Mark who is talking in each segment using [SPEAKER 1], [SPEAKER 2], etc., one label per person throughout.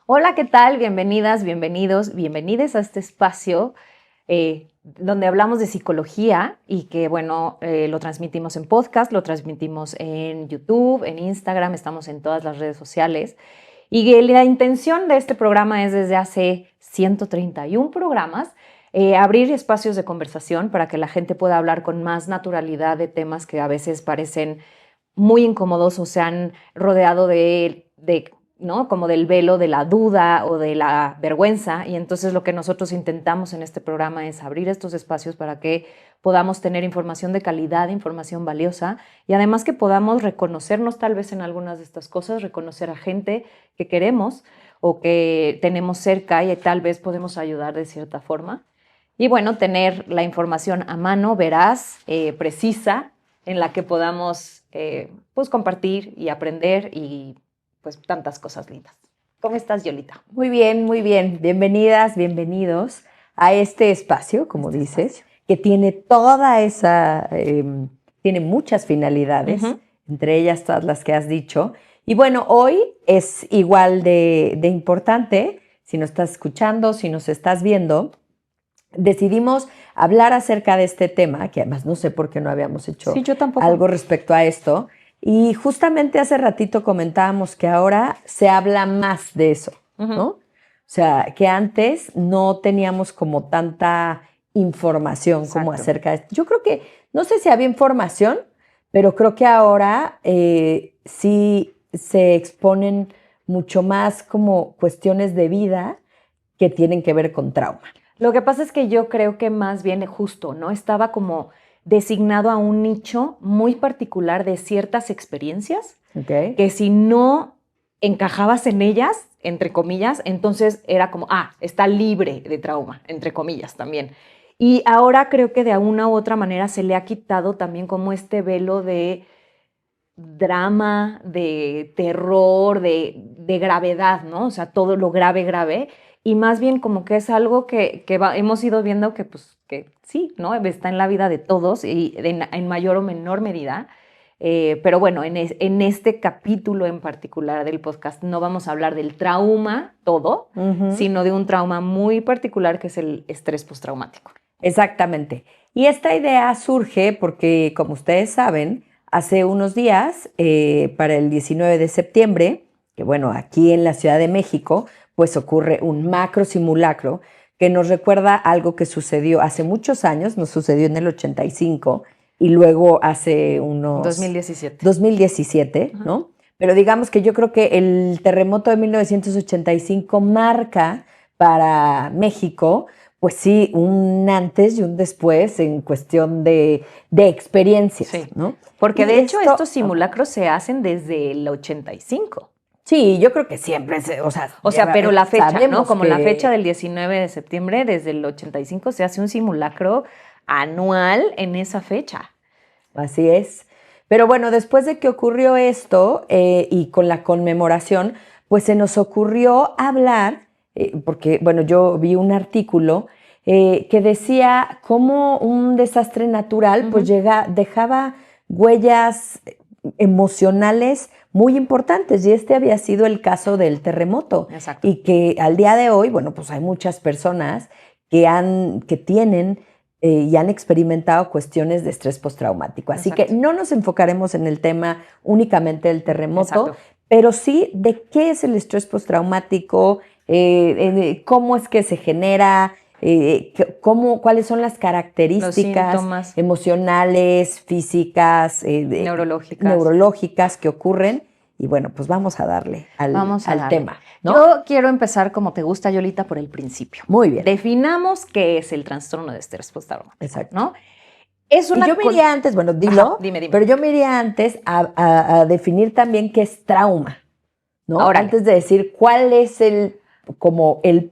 [SPEAKER 1] Hola, ¿qué tal? Bienvenidas, bienvenidos, bienvenides a este espacio donde hablamos de psicología y que, bueno, lo transmitimos en podcast, lo transmitimos en YouTube, en Instagram, estamos en todas las redes sociales. Y la intención de este programa es desde hace 131 programas abrir espacios de conversación para que la gente pueda hablar con más naturalidad de temas que a veces parecen muy incómodos o se han rodeado ¿no? Como del velo de la duda o de la vergüenza. Y entonces lo que nosotros intentamos en este programa es abrir estos espacios para que podamos tener información de calidad, información valiosa y además que podamos reconocernos tal vez en algunas de estas cosas, reconocer a gente que queremos o que tenemos cerca y tal vez podemos ayudar de cierta forma. Y bueno, tener la información a mano, veraz, precisa, en la que podamos pues compartir y aprender y pues tantas cosas lindas. ¿Cómo estás, Yolita?
[SPEAKER 2] Muy bien, muy bien. Bienvenidas, bienvenidos a este espacio, como dices, que tiene toda esa, tiene muchas finalidades, entre ellas todas las que has dicho. Y bueno, hoy es igual de importante, si nos estás escuchando, si nos estás viendo, decidimos hablar acerca de este tema, que además no sé por qué no habíamos hecho algo respecto a esto. Y justamente hace ratito comentábamos que ahora se habla más de eso, ¿no? O sea, que antes no teníamos como tanta información como acerca de esto. Yo creo que, no sé si había información, pero creo que ahora sí se exponen mucho más como cuestiones de vida que tienen que ver con trauma.
[SPEAKER 1] Lo que pasa es que yo creo que más bien justo, ¿no? Estaba como designado a un nicho muy particular de ciertas experiencias, que si no encajabas en ellas, entre comillas, entonces era como, está libre de trauma, entre comillas también. Y ahora creo que de una u otra manera se le ha quitado también como este velo de drama, de terror, de gravedad, ¿no? O sea, todo lo grave, y más bien como que es algo que hemos ido viendo que, pues, que sí, ¿no? Está en la vida de todos y en mayor o menor medida. Pero bueno, en este capítulo en particular del podcast no vamos a hablar del trauma todo, sino de un trauma muy particular que es el estrés postraumático.
[SPEAKER 2] Exactamente. Y esta idea surge porque, como ustedes saben, hace unos días, para el 19 de septiembre, que bueno, aquí en la Ciudad de México, pues ocurre un macro simulacro que nos recuerda algo que sucedió hace muchos años, nos sucedió en el 85 y luego hace unos...
[SPEAKER 1] 2017.
[SPEAKER 2] 2017, ¿no? Pero digamos que yo creo que el terremoto de 1985 marca para México, pues sí, un antes y un después en cuestión de experiencias,
[SPEAKER 1] sí,
[SPEAKER 2] ¿no?
[SPEAKER 1] Porque y de hecho estos simulacros se hacen desde el 85.
[SPEAKER 2] Sí, yo creo que siempre,
[SPEAKER 1] o sea, pero la fecha, ¿no? Como la fecha del 19 de septiembre, desde el 85 se hace un simulacro anual en esa fecha.
[SPEAKER 2] Así es. Pero bueno, después de que ocurrió esto y con la conmemoración, pues se nos ocurrió hablar, porque bueno, yo vi un artículo que decía cómo un desastre natural pues dejaba huellas emocionales muy importantes, y este había sido el caso del terremoto.
[SPEAKER 1] Exacto.
[SPEAKER 2] Y que al día de hoy, bueno, pues hay muchas personas que tienen y han experimentado cuestiones de estrés postraumático. Así que no nos enfocaremos en el tema únicamente del terremoto, pero sí de qué es el estrés postraumático, cómo es que se genera, cuáles son las características emocionales, físicas, neurológicas que ocurren. Y bueno, pues vamos a darle al tema, ¿no?
[SPEAKER 1] Yo quiero empezar, como te gusta, Yolita, por el principio.
[SPEAKER 2] Muy bien.
[SPEAKER 1] Definamos qué es el trastorno de estrés postraumático.
[SPEAKER 2] Exacto.
[SPEAKER 1] ¿No?
[SPEAKER 2] Y yo me iría antes, bueno, dilo.
[SPEAKER 1] Ajá, dime.
[SPEAKER 2] Pero yo me iría antes a definir también qué es trauma, ¿no?
[SPEAKER 1] Ahora,
[SPEAKER 2] antes de decir cuál es el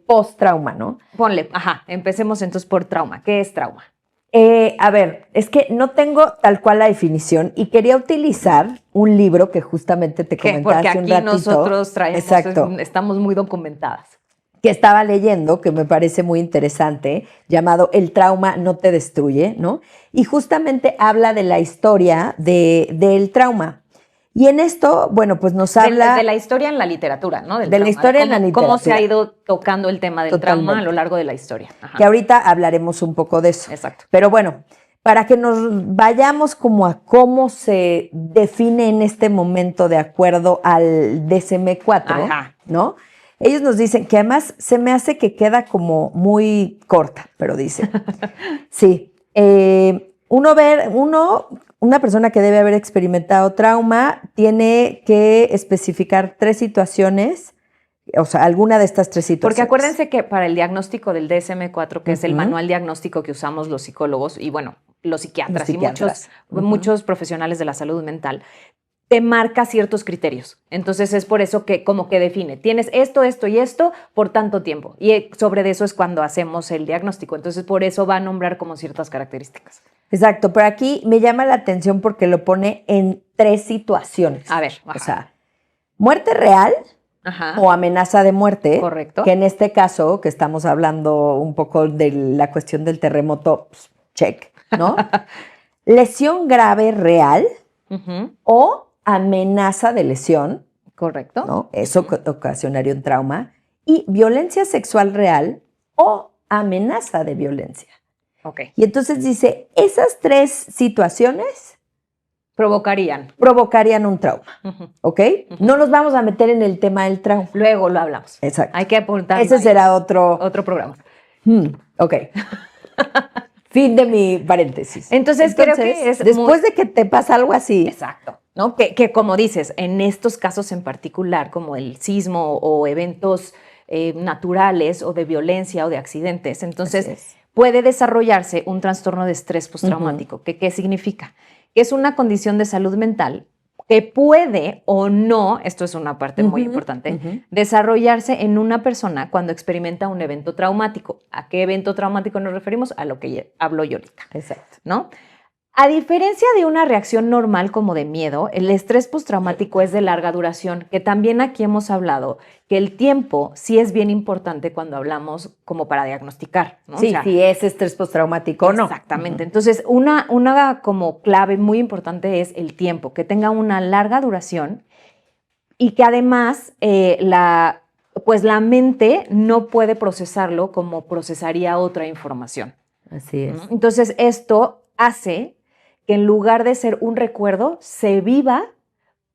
[SPEAKER 2] post-trauma, ¿no?
[SPEAKER 1] Ponle, empecemos entonces por trauma. ¿Qué es trauma?
[SPEAKER 2] A ver, es que no tengo tal cual la definición y quería utilizar un libro que justamente te comentaba hace un ratito.
[SPEAKER 1] Porque aquí nosotros traemos, estamos muy documentadas.
[SPEAKER 2] Que estaba leyendo, que me parece muy interesante, llamado El trauma no te destruye, ¿no? Y justamente habla de la historia del trauma. Y en esto, bueno, pues nos habla...
[SPEAKER 1] De la historia en la literatura, ¿no?
[SPEAKER 2] De la historia en la literatura.
[SPEAKER 1] Cómo se ha ido tocando el tema del trauma a lo largo de la historia.
[SPEAKER 2] Ajá. Que ahorita hablaremos un poco de eso.
[SPEAKER 1] Exacto.
[SPEAKER 2] Pero bueno, para que nos vayamos como a cómo se define en este momento de acuerdo al DSM-4,
[SPEAKER 1] Ajá.
[SPEAKER 2] ¿no? Ellos nos dicen que además se me hace que queda como muy corta, pero dice, sí, una persona que debe haber experimentado trauma tiene que especificar 3 situaciones, o sea, alguna de estas 3 situaciones.
[SPEAKER 1] Porque acuérdense que para el diagnóstico del DSM-4, que es el manual diagnóstico que usamos los psicólogos y, bueno, los psiquiatras y muchos profesionales de la salud mental, te marca ciertos criterios. Entonces es por eso que como que define, tienes esto, esto y esto por tanto tiempo. Y sobre eso es cuando hacemos el diagnóstico. Entonces por eso va a nombrar como ciertas características.
[SPEAKER 2] Exacto, pero aquí me llama la atención porque lo pone en 3 situaciones.
[SPEAKER 1] A ver.
[SPEAKER 2] Ajá. O sea, muerte real o amenaza de muerte.
[SPEAKER 1] Correcto.
[SPEAKER 2] Que en este caso, que estamos hablando un poco de la cuestión del terremoto, pues, check, ¿no? Lesión grave real o amenaza de lesión.
[SPEAKER 1] Correcto.
[SPEAKER 2] ¿No? Eso ocasionaría un trauma. Y violencia sexual real o amenaza de violencia.
[SPEAKER 1] Okay.
[SPEAKER 2] Y entonces dice, esas 3 situaciones
[SPEAKER 1] provocarían
[SPEAKER 2] un trauma, ¿ok? No nos vamos a meter en el tema del trauma.
[SPEAKER 1] Luego lo hablamos.
[SPEAKER 2] Exacto.
[SPEAKER 1] Hay que apuntar.
[SPEAKER 2] Ese será otro
[SPEAKER 1] programa.
[SPEAKER 2] Ok. Fin de mi paréntesis.
[SPEAKER 1] Entonces creo que es
[SPEAKER 2] después de que te pasa algo así.
[SPEAKER 1] Exacto. ¿No? Que como dices, en estos casos en particular, como el sismo o eventos naturales o de violencia o de accidentes, entonces puede desarrollarse un trastorno de estrés postraumático. ¿Qué significa? Que es una condición de salud mental que puede o no, esto es una parte muy importante, desarrollarse en una persona cuando experimenta un evento traumático. ¿A qué evento traumático nos referimos? A lo que hablo yo ahorita.
[SPEAKER 2] Exacto.
[SPEAKER 1] ¿No? A diferencia de una reacción normal como de miedo, el estrés postraumático es de larga duración, que también aquí hemos hablado que el tiempo sí es bien importante cuando hablamos como para diagnosticar, ¿no?
[SPEAKER 2] Sí, si es estrés postraumático o no.
[SPEAKER 1] Exactamente. Entonces, una como clave muy importante es el tiempo, que tenga una larga duración y que además la mente no puede procesarlo como procesaría otra información.
[SPEAKER 2] Así es.
[SPEAKER 1] ¿No? Entonces, esto hace que en lugar de ser un recuerdo, se viva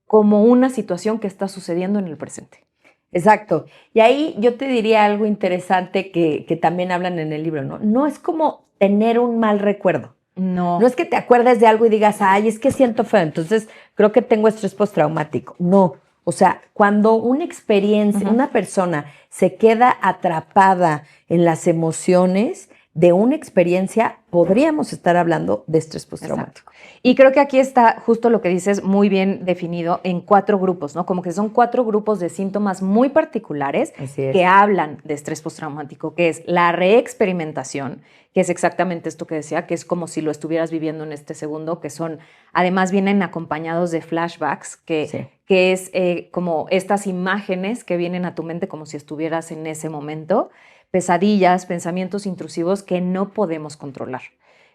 [SPEAKER 1] como una situación que está sucediendo en el presente.
[SPEAKER 2] Exacto. Y ahí yo te diría algo interesante que también hablan en el libro, ¿no? No es como tener un mal recuerdo.
[SPEAKER 1] No.
[SPEAKER 2] No es que te acuerdes de algo y digas, ay, es que siento feo, entonces creo que tengo estrés postraumático. No. O sea, cuando una experiencia, una persona se queda atrapada en las emociones de una experiencia, podríamos estar hablando de estrés postraumático.
[SPEAKER 1] Exacto. Y creo que aquí está justo lo que dices muy bien definido en 4 grupos, ¿no? Como que son 4 grupos de síntomas muy particulares que hablan de estrés postraumático, que es la reexperimentación, que es exactamente esto que decía, que es como si lo estuvieras viviendo en este segundo, que son, además vienen acompañados de flashbacks, que es como estas imágenes que vienen a tu mente como si estuvieras en ese momento, pesadillas, pensamientos intrusivos que no podemos controlar.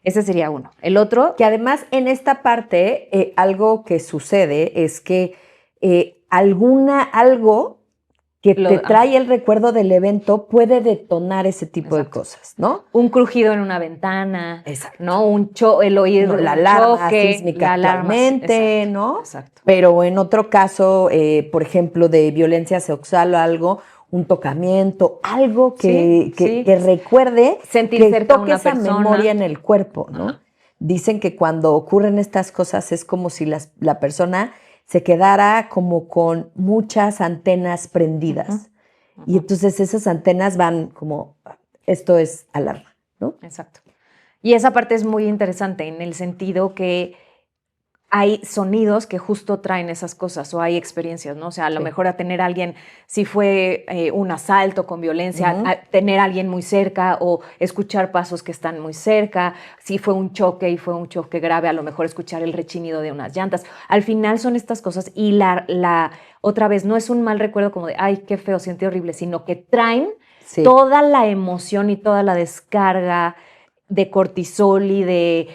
[SPEAKER 1] Ese sería uno. El otro...
[SPEAKER 2] Que además en esta parte algo que sucede es que algo que te trae el recuerdo del evento puede detonar ese tipo de cosas, ¿no?
[SPEAKER 1] Un crujido en una ventana,
[SPEAKER 2] exacto,
[SPEAKER 1] ¿no? El oír
[SPEAKER 2] la alarma sísmica actualmente, ¿no?
[SPEAKER 1] Exacto.
[SPEAKER 2] Pero en otro caso, por ejemplo, de violencia sexual o algo, un tocamiento, algo que recuerde,
[SPEAKER 1] sentir cerca
[SPEAKER 2] toque esa memoria en el cuerpo, ¿no? Dicen que cuando ocurren estas cosas es como si la persona se quedara como con muchas antenas prendidas. Y entonces esas antenas van como, esto es alarma, ¿no?
[SPEAKER 1] Exacto. Y esa parte es muy interesante en el sentido que hay sonidos que justo traen esas cosas o hay experiencias, ¿no? O sea, a lo mejor a tener a alguien, si fue un asalto con violencia, a tener a alguien muy cerca o escuchar pasos que están muy cerca, si fue un choque y fue un choque grave, a lo mejor escuchar el rechinido de unas llantas. Al final son estas cosas y otra vez no es un mal recuerdo como de, ay, qué feo, siente horrible, sino que traen toda la emoción y toda la descarga de cortisol y de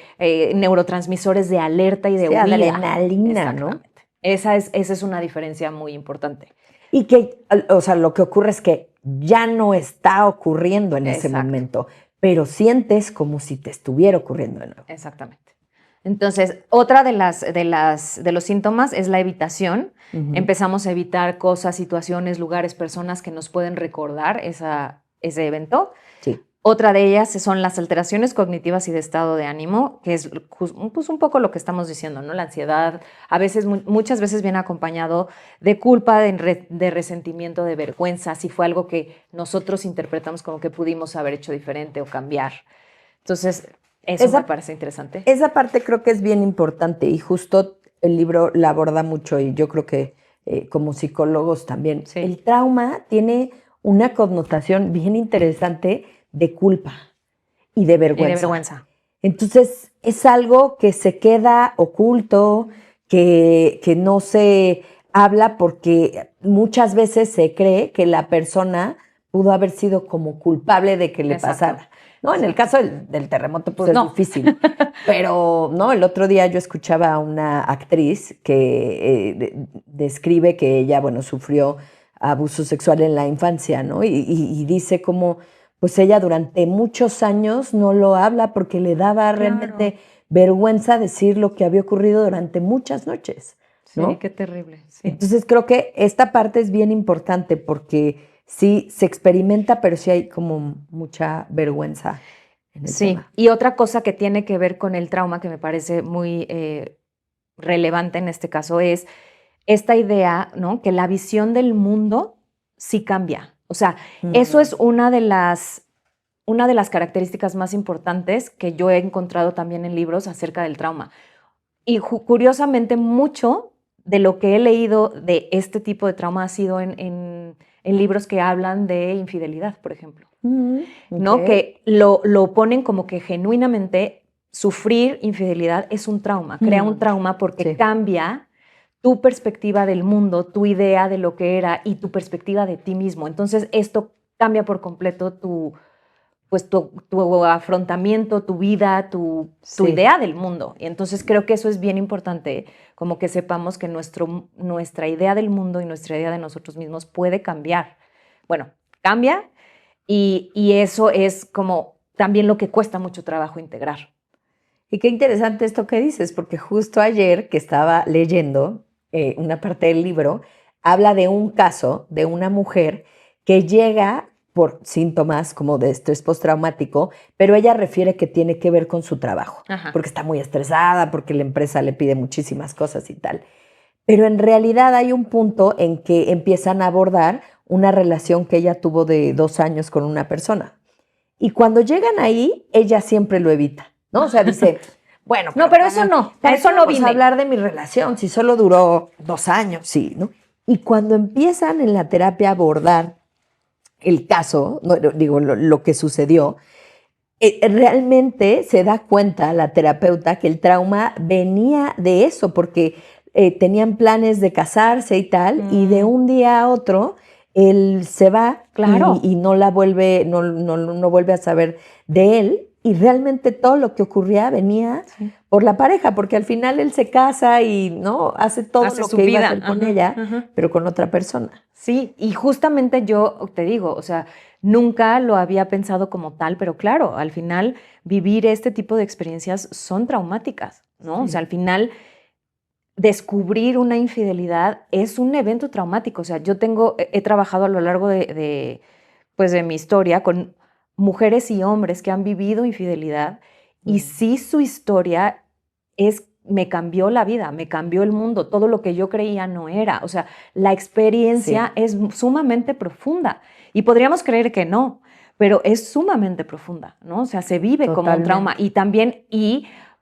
[SPEAKER 1] neurotransmisores de alerta y de huida.
[SPEAKER 2] Adrenalina, ¿no?
[SPEAKER 1] Esa es una diferencia muy importante.
[SPEAKER 2] Y que, o sea, lo que ocurre es que ya no está ocurriendo en ese
[SPEAKER 1] Exacto.
[SPEAKER 2] momento, pero sientes como si te estuviera ocurriendo de nuevo.
[SPEAKER 1] Exactamente. Entonces, otra de los síntomas es la evitación. Empezamos a evitar cosas, situaciones, lugares, personas que nos pueden recordar ese evento.
[SPEAKER 2] Sí.
[SPEAKER 1] Otra de ellas son las alteraciones cognitivas y de estado de ánimo, que es pues, un poco lo que estamos diciendo, ¿no? La ansiedad, muchas veces viene acompañado de culpa, de resentimiento, de vergüenza, si fue algo que nosotros interpretamos como que pudimos haber hecho diferente o cambiar. Entonces, eso me parece interesante.
[SPEAKER 2] Esa parte creo que es bien importante y justo el libro la aborda mucho y yo creo que como psicólogos también.
[SPEAKER 1] Sí.
[SPEAKER 2] El trauma tiene una connotación bien interesante de culpa y de vergüenza. Entonces es algo que se queda oculto, que no se habla porque muchas veces se cree que la persona pudo haber sido como culpable de que le pasara. No, en el caso del terremoto pues es difícil, pero no, el otro día yo escuchaba a una actriz que describe que ella, bueno, sufrió abuso sexual en la infancia, ¿no? Y dice como, pues ella durante muchos años no lo habla porque le daba realmente vergüenza decir lo que había ocurrido durante muchas noches, ¿no?
[SPEAKER 1] Sí, qué terrible. Sí.
[SPEAKER 2] Entonces creo que esta parte es bien importante porque sí se experimenta, pero sí hay como mucha vergüenza en el tema.
[SPEAKER 1] Y otra cosa que tiene que ver con el trauma que me parece muy relevante en este caso es esta idea, ¿no? Que la visión del mundo sí cambia. O sea, eso es una de las características más importantes que yo he encontrado también en libros acerca del trauma. Y curiosamente, mucho de lo que he leído de este tipo de trauma ha sido en libros que hablan de infidelidad, por ejemplo. ¿No? Que lo ponen como que genuinamente sufrir infidelidad es un trauma, crea un trauma porque cambia tu perspectiva del mundo, tu idea de lo que era y tu perspectiva de ti mismo. Entonces esto cambia por completo tu afrontamiento, tu vida, tu idea del mundo. Y entonces creo que eso es bien importante, como que sepamos que nuestra idea del mundo y nuestra idea de nosotros mismos puede cambiar. Bueno, cambia y eso es como también lo que cuesta mucho trabajo integrar.
[SPEAKER 2] Y qué interesante esto que dices, porque justo ayer que estaba leyendo una parte del libro, habla de un caso de una mujer que llega por síntomas como de estrés postraumático, pero ella refiere que tiene que ver con su trabajo, porque está muy estresada, porque la empresa le pide muchísimas cosas y tal. Pero en realidad hay un punto en que empiezan a abordar una relación que ella tuvo de 2 años con una persona. Y cuando llegan ahí, ella siempre lo evita, ¿no? O sea, dice, bueno,
[SPEAKER 1] no, pero eso no,
[SPEAKER 2] para
[SPEAKER 1] eso no vine
[SPEAKER 2] a hablar de mi relación, si solo duró 2 años, sí, ¿no? Y cuando empiezan en la terapia a abordar el caso, no, digo, lo que sucedió, realmente se da cuenta la terapeuta que el trauma venía de eso, porque tenían planes de casarse y tal, y de un día a otro él se va y no la vuelve, no vuelve a saber de él, y realmente todo lo que ocurría venía por la pareja, porque al final él se casa y no hace todo lo que iba a hacer con ella, pero con otra persona.
[SPEAKER 1] Sí, y justamente yo te digo, o sea, nunca lo había pensado como tal, pero claro, al final vivir este tipo de experiencias son traumáticas, ¿no? Sí. O sea, al final descubrir una infidelidad es un evento traumático. O sea, yo he trabajado a lo largo de mi historia con mujeres y hombres que han vivido infidelidad y sí su historia me cambió la vida, me cambió el mundo, todo lo que yo creía no era. O sea, la experiencia es sumamente profunda y podríamos creer que no, pero es sumamente profunda, ¿no? O sea, se vive como un trauma y también,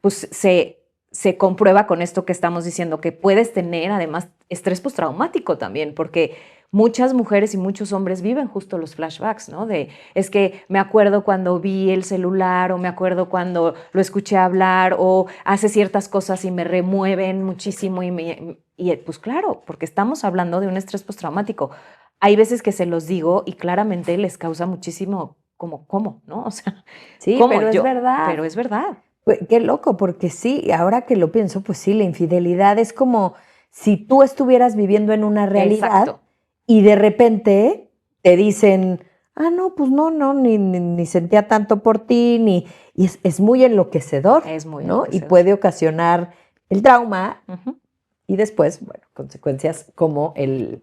[SPEAKER 1] pues se comprueba con esto que estamos diciendo, que puedes tener además estrés postraumático también, porque muchas mujeres y muchos hombres viven justo los flashbacks, ¿no? Es que me acuerdo cuando vi el celular o me acuerdo cuando lo escuché hablar o hace ciertas cosas y me remueven muchísimo y pues claro, porque estamos hablando de un estrés postraumático. Hay veces que se los digo y claramente les causa muchísimo ¿cómo? ¿No? O sea,
[SPEAKER 2] sí, pero es verdad.
[SPEAKER 1] Pero es verdad.
[SPEAKER 2] Pues, qué loco, porque sí, ahora que lo pienso, pues sí, la infidelidad es como si tú estuvieras viviendo en una realidad.
[SPEAKER 1] Exacto.
[SPEAKER 2] Y de repente te dicen, no, pues no, ni sentía tanto por ti, y es muy enloquecedor,
[SPEAKER 1] Es muy
[SPEAKER 2] ¿no?
[SPEAKER 1] enloquecedor.
[SPEAKER 2] Y puede ocasionar el trauma
[SPEAKER 1] Uh-huh.
[SPEAKER 2] y después, bueno, consecuencias como el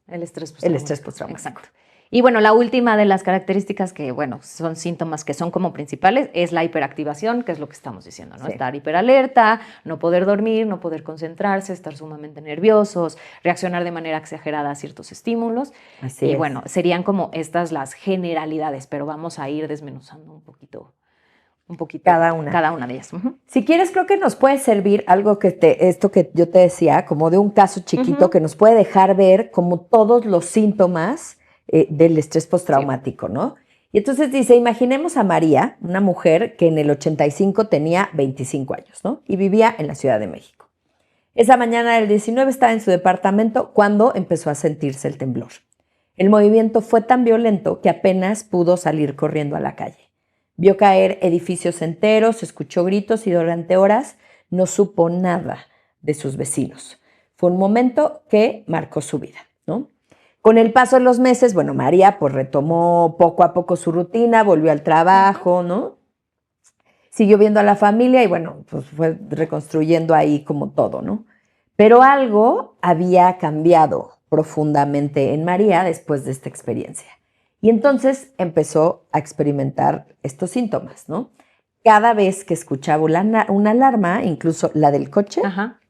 [SPEAKER 1] estrés postraumático.
[SPEAKER 2] El estrés postraumático.
[SPEAKER 1] Exacto. Y bueno, la última de las características que, bueno, son síntomas que son como principales es la hiperactivación, que es lo que estamos diciendo, ¿no?
[SPEAKER 2] Sí.
[SPEAKER 1] Estar hiperalerta, no poder dormir, no poder concentrarse, estar sumamente nerviosos, reaccionar de manera exagerada a ciertos estímulos.
[SPEAKER 2] Así es.
[SPEAKER 1] Bueno, serían como estas las generalidades, pero vamos a ir desmenuzando un poquito
[SPEAKER 2] cada una
[SPEAKER 1] de ellas. Uh-huh.
[SPEAKER 2] Si quieres, creo que nos puede servir algo esto que yo te decía, como de un caso chiquito,
[SPEAKER 1] Uh-huh.
[SPEAKER 2] que nos puede dejar ver como todos los síntomas del estrés postraumático, sí. ¿No? Y entonces dice, imaginemos a María, una mujer que en el 85 tenía 25 años, ¿no? Y vivía en la Ciudad de México. Esa mañana del 19 estaba en su departamento cuando empezó a sentirse el temblor. El movimiento fue tan violento que apenas pudo salir corriendo a la calle. Vio caer edificios enteros, escuchó gritos y durante horas no supo nada de sus vecinos. Fue un momento que marcó su vida, ¿no? Con el paso de los meses, bueno, María pues retomó poco a poco su rutina, volvió al trabajo, ¿no? Siguió viendo a la familia y bueno, pues fue reconstruyendo ahí como todo, ¿no? Pero algo había cambiado profundamente en María después de esta experiencia. Y entonces empezó a experimentar estos síntomas, ¿no? Cada vez que escuchaba una alarma, incluso la del coche,
[SPEAKER 1] Ajá.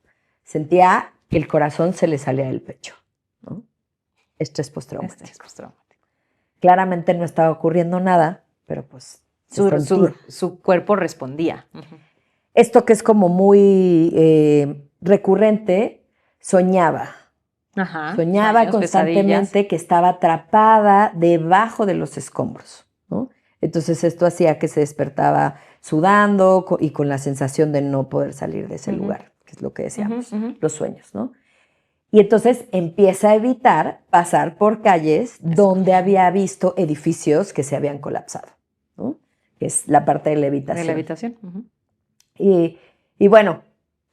[SPEAKER 2] sentía que el corazón se le salía del pecho, ¿no? Estrés postraumático.
[SPEAKER 1] Estrés postraumático.
[SPEAKER 2] Claramente no estaba ocurriendo nada, pero pues
[SPEAKER 1] su cuerpo respondía. Uh-huh.
[SPEAKER 2] Esto que es como muy recurrente, soñaba.
[SPEAKER 1] Ajá,
[SPEAKER 2] soñaba
[SPEAKER 1] sueños,
[SPEAKER 2] constantemente
[SPEAKER 1] pesadillas.
[SPEAKER 2] que estaba atrapada debajo de los escombros, ¿no? Entonces esto hacía que se despertaba sudando y con la sensación de no poder salir de ese lugar, que es lo que decíamos, los sueños, ¿no? Y entonces empieza a evitar pasar por calles donde había visto edificios que se habían colapsado, ¿no? Que es la parte de la evitación.
[SPEAKER 1] De la evitación.
[SPEAKER 2] Y bueno,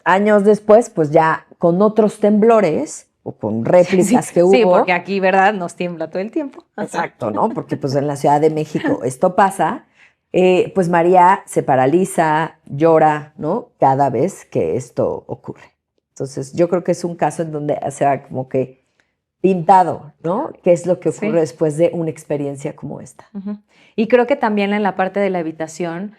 [SPEAKER 2] años después, pues ya con otros temblores o con réplicas que hubo.
[SPEAKER 1] Sí, porque aquí, ¿verdad? Nos tiembla todo el tiempo.
[SPEAKER 2] Exacto, ¿no? Porque pues en la Ciudad de México esto pasa. Pues María se paraliza, llora, ¿no? Cada vez que esto ocurre. Entonces yo creo que es un caso en donde se ha como que pintado, ¿no? ¿Qué es lo que ocurre después de una experiencia como esta?
[SPEAKER 1] Uh-huh. Y creo que también en la parte de la evitación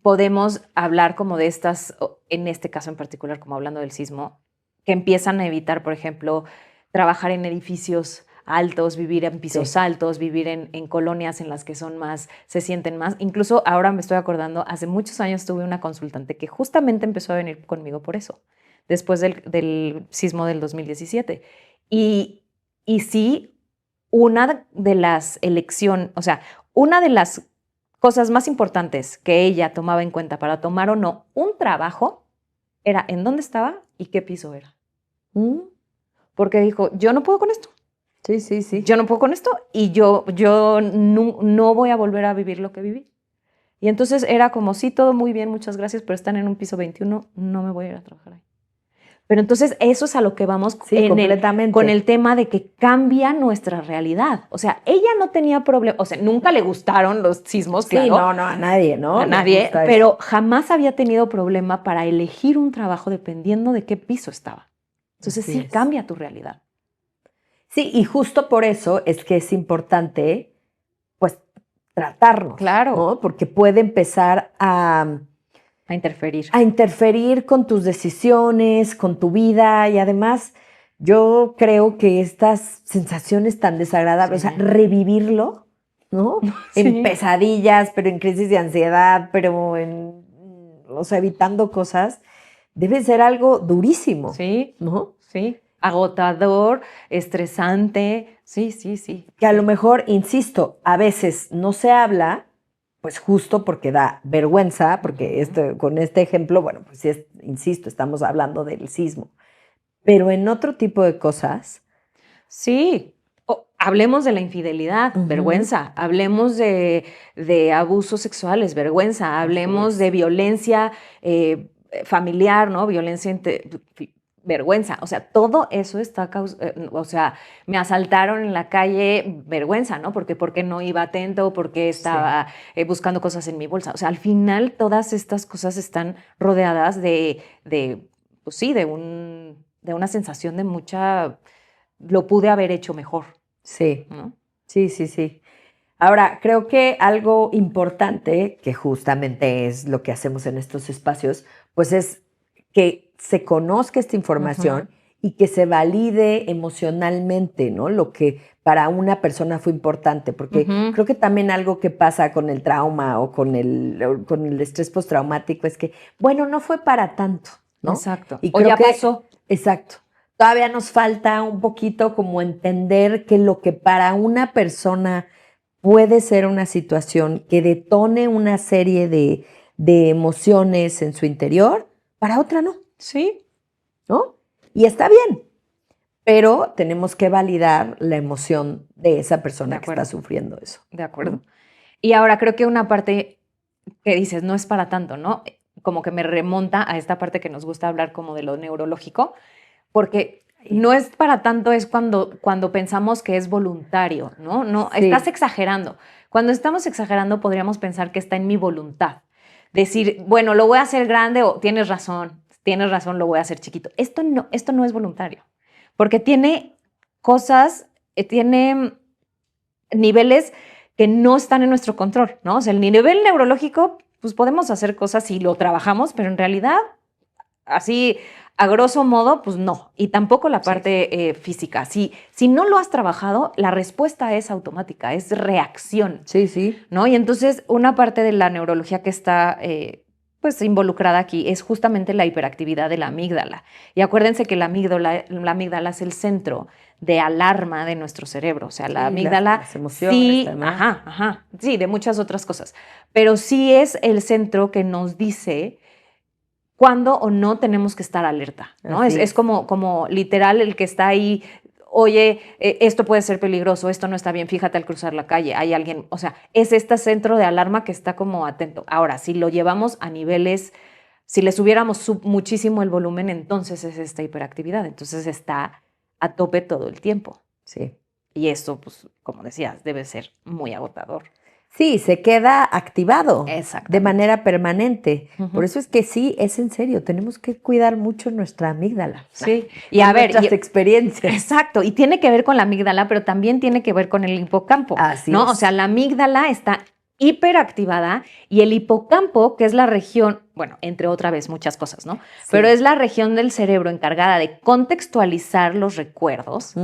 [SPEAKER 1] podemos hablar como de estas, en este caso en particular, como hablando del sismo, que empiezan a evitar, por ejemplo, trabajar en edificios altos, vivir en pisos altos, vivir en colonias en las que son más, se sienten más. Incluso ahora me estoy acordando, hace muchos años tuve una consultante que justamente empezó a venir conmigo por eso, después del sismo del 2017. Y sí, una de las elecciones, o sea, una de las cosas más importantes que ella tomaba en cuenta para tomar o no un trabajo era en dónde estaba y qué piso era. Porque dijo, yo no puedo con esto.
[SPEAKER 2] Sí.
[SPEAKER 1] Yo no puedo con esto y yo no voy a volver a vivir lo que viví. Y entonces era como, sí, todo muy bien, muchas gracias, pero están en un piso 21, no me voy a ir a trabajar ahí. Pero entonces eso es a lo que vamos
[SPEAKER 2] completamente.
[SPEAKER 1] Con el tema de que cambia nuestra realidad. O sea, ella no tenía problema, o sea, nunca le gustaron los sismos, claro.
[SPEAKER 2] Sí, no, a nadie, ¿no?
[SPEAKER 1] A nadie, pero jamás había tenido problema para elegir un trabajo dependiendo de qué piso estaba. Entonces sí cambia tu realidad.
[SPEAKER 2] Sí, y justo por eso es que es importante, pues, tratarnos.
[SPEAKER 1] Claro.
[SPEAKER 2] ¿No? Porque puede empezar a
[SPEAKER 1] interferir.
[SPEAKER 2] A interferir con tus decisiones, con tu vida, y además yo creo que estas sensaciones tan desagradables, o sea, revivirlo, ¿no? En pesadillas, pero en crisis de ansiedad, pero o sea, evitando cosas, debe ser algo durísimo.
[SPEAKER 1] Sí,
[SPEAKER 2] ¿no?
[SPEAKER 1] Sí. Agotador, estresante, sí.
[SPEAKER 2] Que a lo mejor, insisto, a veces no se habla, pues justo porque da vergüenza, porque con este ejemplo, bueno, pues sí, insisto, estamos hablando del sismo. Pero en otro tipo de cosas...
[SPEAKER 1] Sí, hablemos de la infidelidad, vergüenza. Hablemos de abusos sexuales, vergüenza. Hablemos de violencia familiar, ¿no? Violencia vergüenza. O sea, todo eso está o sea, me asaltaron en la calle, vergüenza, ¿no? Porque ¿por qué no iba atento? ¿Por qué estaba buscando cosas en mi bolsa? O sea, al final todas estas cosas están rodeadas pues sí, de una sensación de mucha, lo pude haber hecho mejor.
[SPEAKER 2] Sí,
[SPEAKER 1] ¿no?
[SPEAKER 2] sí. Ahora, creo que algo importante, que justamente es lo que hacemos en estos espacios, pues es que se conozca esta información y que se valide emocionalmente, ¿no? Lo que para una persona fue importante, porque creo que también algo que pasa con el trauma o con el estrés postraumático es que, bueno, no fue para tanto, ¿no?
[SPEAKER 1] Exacto.
[SPEAKER 2] Y
[SPEAKER 1] o ya pasó.
[SPEAKER 2] Exacto. Todavía nos falta un poquito como entender que lo que para una persona puede ser una situación que detone una serie de emociones en su interior, para otra no.
[SPEAKER 1] Sí.
[SPEAKER 2] ¿No? Y está bien, pero tenemos que validar la emoción de esa persona que está sufriendo eso.
[SPEAKER 1] De acuerdo. Y ahora creo que una parte que dices, no es para tanto, ¿no? Como que me remonta a esta parte que nos gusta hablar como de lo neurológico, porque no es para tanto, es cuando pensamos que es voluntario, ¿no? No, sí. Estás exagerando. Cuando estamos exagerando podríamos pensar que está en mi voluntad. Decir, bueno, lo voy a hacer grande o tienes razón, lo voy a hacer chiquito. Esto no es voluntario, porque tiene cosas, tiene niveles que no están en nuestro control, ¿no? O sea, el nivel neurológico, pues podemos hacer cosas si lo trabajamos, pero en realidad, así, a grosso modo, pues no. Y tampoco la parte física. Si no lo has trabajado, la respuesta es automática, es reacción.
[SPEAKER 2] Sí.
[SPEAKER 1] ¿No? Y entonces, una parte de la neurología que está pues involucrada aquí es justamente la hiperactividad de la amígdala. Y acuérdense que la amígdala es el centro de alarma de nuestro cerebro. O sea, la amígdala
[SPEAKER 2] las emociones,
[SPEAKER 1] sí, sí, de muchas otras cosas. Pero sí es el centro que nos dice cuándo o no tenemos que estar alerta, ¿no? Es como literal el que está ahí, oye, esto puede ser peligroso, esto no está bien, fíjate al cruzar la calle, hay alguien, o sea, es este centro de alarma que está como atento. Ahora, si lo llevamos a niveles, si le subiéramos muchísimo el volumen, entonces es esta hiperactividad, entonces está a tope todo el tiempo.
[SPEAKER 2] Sí.
[SPEAKER 1] Y esto, pues, como decías, debe ser muy agotador.
[SPEAKER 2] Sí, se queda activado de manera permanente. Por eso es que sí, es en serio, tenemos que cuidar mucho nuestra amígdala.
[SPEAKER 1] Sí, y a ver,
[SPEAKER 2] nuestras experiencias.
[SPEAKER 1] Exacto, y tiene que ver con la amígdala, pero también tiene que ver con el hipocampo.
[SPEAKER 2] Así
[SPEAKER 1] ¿no?
[SPEAKER 2] es.
[SPEAKER 1] O sea, la amígdala está hiperactivada y el hipocampo, que es la región, bueno, entre otra vez muchas cosas, ¿no? Sí. Pero es la región del cerebro encargada de contextualizar los recuerdos,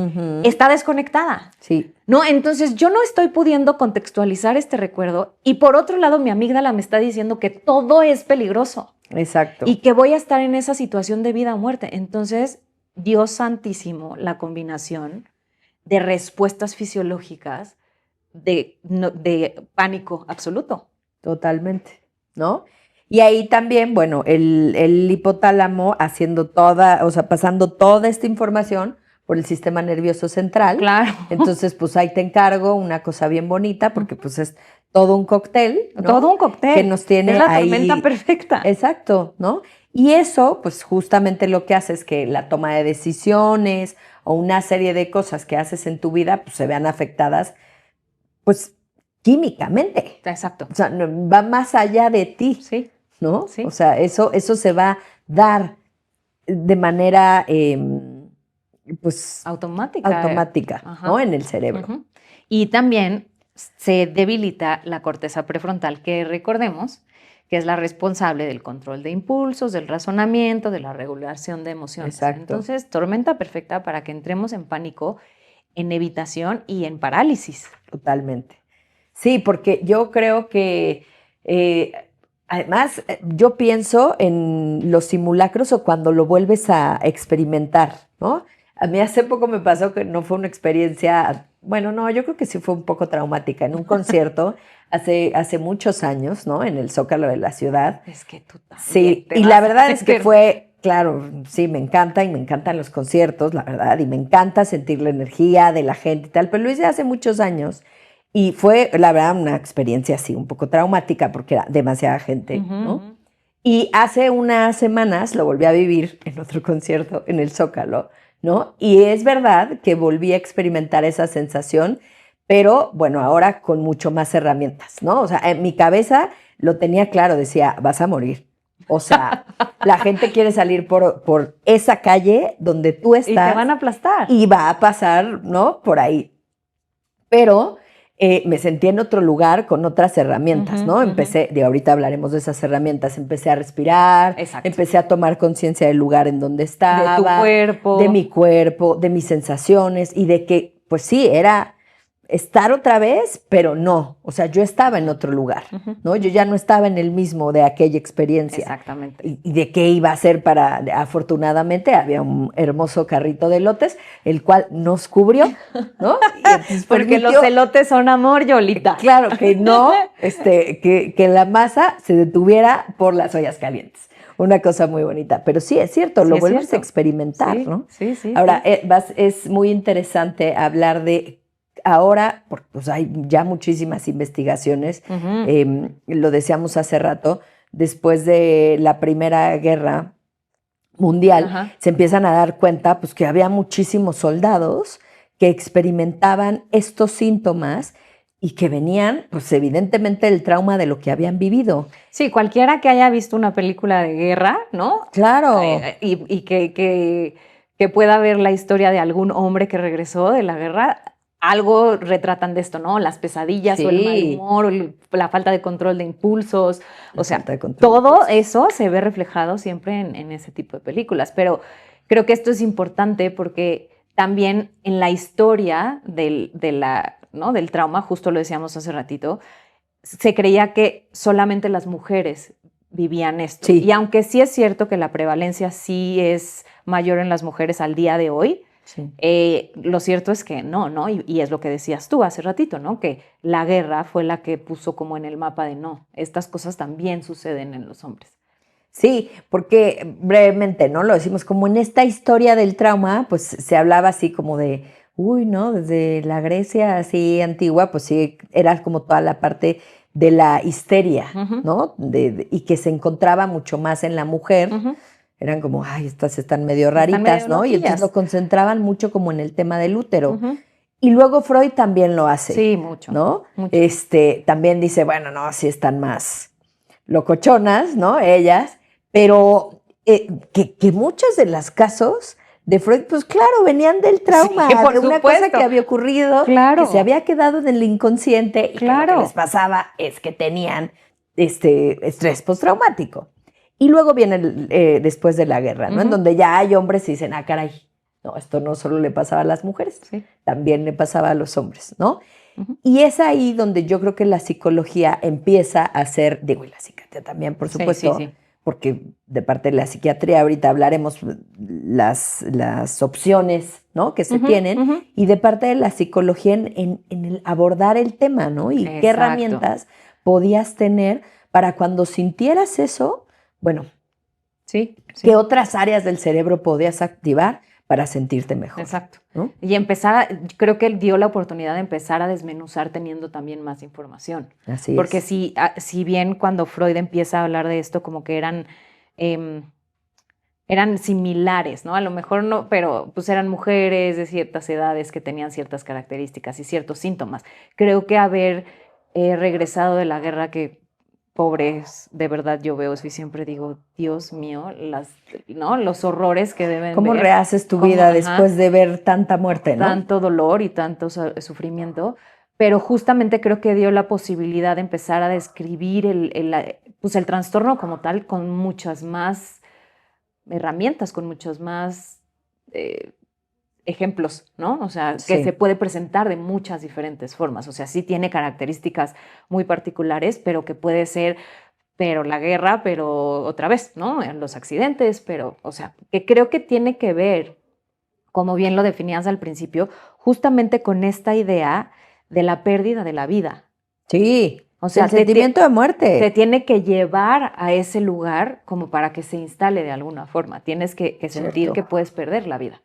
[SPEAKER 1] está desconectada.
[SPEAKER 2] Sí.
[SPEAKER 1] ¿No? Entonces yo no estoy pudiendo contextualizar este recuerdo y por otro lado mi amígdala me está diciendo que todo es peligroso.
[SPEAKER 2] Exacto.
[SPEAKER 1] Y que voy a estar en esa situación de vida o muerte. Entonces, Dios santísimo, la combinación de respuestas fisiológicas de pánico absoluto.
[SPEAKER 2] Totalmente, ¿no? Y ahí también, bueno, el hipotálamo haciendo pasando toda esta información por el sistema nervioso central.
[SPEAKER 1] Claro.
[SPEAKER 2] Entonces, pues ahí te encargo una cosa bien bonita, porque pues es todo un cóctel, ¿no?
[SPEAKER 1] Todo un cóctel.
[SPEAKER 2] Que nos tiene
[SPEAKER 1] es la
[SPEAKER 2] ahí.
[SPEAKER 1] Tormenta perfecta.
[SPEAKER 2] Exacto, ¿no? Y eso, pues justamente lo que hace es que la toma de decisiones o una serie de cosas que haces en tu vida, pues se vean afectadas, pues químicamente.
[SPEAKER 1] Exacto.
[SPEAKER 2] O sea, va más allá de ti.
[SPEAKER 1] Sí.
[SPEAKER 2] ¿No?
[SPEAKER 1] Sí.
[SPEAKER 2] O sea, eso se va a dar de manera, pues...
[SPEAKER 1] automática.
[SPEAKER 2] ¿no? En el cerebro.
[SPEAKER 1] Y también se debilita la corteza prefrontal, que recordemos que es la responsable del control de impulsos, del razonamiento, de la regulación de emociones.
[SPEAKER 2] Exacto.
[SPEAKER 1] Entonces, tormenta perfecta para que entremos en pánico, en evitación y en parálisis.
[SPEAKER 2] Totalmente. Sí, porque yo creo que... además, yo pienso en los simulacros o cuando lo vuelves a experimentar, ¿no? A mí hace poco me pasó que no fue una experiencia, bueno, no, yo creo que sí fue un poco traumática, en un concierto hace muchos años, ¿no? En el Zócalo de la ciudad.
[SPEAKER 1] Es que tú también.
[SPEAKER 2] Sí, y la verdad es que fue, claro, sí, me encanta y me encantan los conciertos, la verdad, y me encanta sentir la energía de la gente y tal, pero lo hice hace muchos años. Y fue, la verdad, una experiencia así, un poco traumática porque era demasiada gente, ¿no? Y hace unas semanas lo volví a vivir en otro concierto en el Zócalo, ¿no? Y es verdad que volví a experimentar esa sensación, pero bueno, ahora con mucho más herramientas, ¿no? O sea, en mi cabeza lo tenía claro, decía, vas a morir. O sea, la gente quiere salir por esa calle donde tú estás.
[SPEAKER 1] Y te van a aplastar.
[SPEAKER 2] Y va a pasar, ¿no? Por ahí. Pero me sentí en otro lugar con otras herramientas, ¿no? Empecé, de ahorita hablaremos de esas herramientas, empecé a respirar,
[SPEAKER 1] Exacto.
[SPEAKER 2] empecé a tomar conciencia del lugar en donde estaba.
[SPEAKER 1] De tu cuerpo.
[SPEAKER 2] De mi cuerpo, de mis sensaciones y de que, pues sí, era estar otra vez, pero no. O sea, yo estaba en otro lugar, ¿no? Yo ya no estaba en el mismo de aquella experiencia.
[SPEAKER 1] Exactamente.
[SPEAKER 2] Y de qué iba a ser afortunadamente, había un hermoso carrito de elotes, el cual nos cubrió, ¿no?
[SPEAKER 1] Porque los elotes son amor, Yolita.
[SPEAKER 2] Claro, que no, que la masa se detuviera por las ollas calientes. Una cosa muy bonita. Pero sí, es cierto, lo vuelves a experimentar,
[SPEAKER 1] sí,
[SPEAKER 2] ¿no?
[SPEAKER 1] Sí, sí.
[SPEAKER 2] Ahora, es muy interesante hablar de ahora, porque pues hay ya muchísimas investigaciones, lo decíamos hace rato, después de la Primera Guerra Mundial, se empiezan a dar cuenta pues, que había muchísimos soldados que experimentaban estos síntomas y que venían, pues evidentemente, del trauma de lo que habían vivido.
[SPEAKER 1] Sí, cualquiera que haya visto una película de guerra, ¿no?
[SPEAKER 2] Claro.
[SPEAKER 1] Y que pueda ver la historia de algún hombre que regresó de la guerra, algo retratan de esto, ¿no? Las pesadillas o el mal humor, o la falta de control de impulsos. O sea, todo eso se ve reflejado siempre en ese tipo de películas. Pero creo que esto es importante porque también en la historia del trauma, justo lo decíamos hace ratito, se creía que solamente las mujeres vivían esto.
[SPEAKER 2] Sí.
[SPEAKER 1] Y aunque sí es cierto que la prevalencia sí es mayor en las mujeres al día de hoy, lo cierto es que no, y es lo que decías tú hace ratito, ¿no? Que la guerra fue la que puso como en el mapa de no, estas cosas también suceden en los hombres.
[SPEAKER 2] Sí, porque brevemente, ¿no? Lo decimos como en esta historia del trauma, pues se hablaba así como de, uy, ¿no? Desde la Grecia así antigua, pues sí, era como toda la parte de la histeria, ¿no? Y que se encontraba mucho más en la mujer. Eran como, ay, estas están medio raritas, ¿no? Y entonces lo concentraban mucho como en el tema del útero. Y luego Freud también lo hace.
[SPEAKER 1] Sí, mucho.
[SPEAKER 2] ¿No?
[SPEAKER 1] Mucho.
[SPEAKER 2] También dice, bueno, no, sí están más locochonas, ¿no? Ellas, pero que muchos de los casos de Freud, pues claro, venían del trauma,
[SPEAKER 1] sí,
[SPEAKER 2] de una cosa que había ocurrido,
[SPEAKER 1] claro,
[SPEAKER 2] que se había quedado en el inconsciente y
[SPEAKER 1] claro,
[SPEAKER 2] que lo que les pasaba es que tenían estrés postraumático. Y luego viene después de la guerra, ¿no? En donde ya hay hombres y dicen, ah, caray, no, esto no solo le pasaba a las mujeres, también le pasaba a los hombres, ¿no? Y es ahí donde yo creo que la psicología empieza a ser, digo, y la psiquiatría también, por supuesto, porque de parte de la psiquiatría ahorita hablaremos las opciones, ¿no? Que se tienen, y de parte de la psicología en el abordar el tema, ¿no? Y qué herramientas podías tener para cuando sintieras eso, bueno, ¿qué otras áreas del cerebro podías activar para sentirte mejor?
[SPEAKER 1] Exacto.
[SPEAKER 2] ¿No?
[SPEAKER 1] Y creo que él dio la oportunidad de empezar a desmenuzar teniendo también más información.
[SPEAKER 2] Así
[SPEAKER 1] Porque
[SPEAKER 2] es.
[SPEAKER 1] si bien cuando Freud empieza a hablar de esto, como que eran similares, ¿no? A lo mejor no, pero pues eran mujeres de ciertas edades que tenían ciertas características y ciertos síntomas. Creo que haber regresado de la guerra, que pobres, de verdad yo veo eso y siempre digo, Dios mío, los horrores que deben
[SPEAKER 2] ¿Cómo
[SPEAKER 1] ver.
[SPEAKER 2] rehaces tu vida después de ver tanta muerte, no?
[SPEAKER 1] Tanto dolor y tanto sufrimiento, pero justamente creo que dio la posibilidad de empezar a describir el trastorno como tal con muchas más herramientas, con muchos más ejemplos, ¿no? O sea, que se puede presentar de muchas diferentes formas. O sea, sí tiene características muy particulares, pero que puede ser, pero la guerra, pero otra vez, ¿no? Los accidentes, pero, o sea, que creo que tiene que ver, como bien lo definías al principio, justamente con esta idea de la pérdida de la vida.
[SPEAKER 2] Sí,
[SPEAKER 1] o sea,
[SPEAKER 2] el sentimiento de muerte.
[SPEAKER 1] Te tiene que llevar a ese lugar como para que se instale de alguna forma. Tienes que sentir que puedes perder la vida.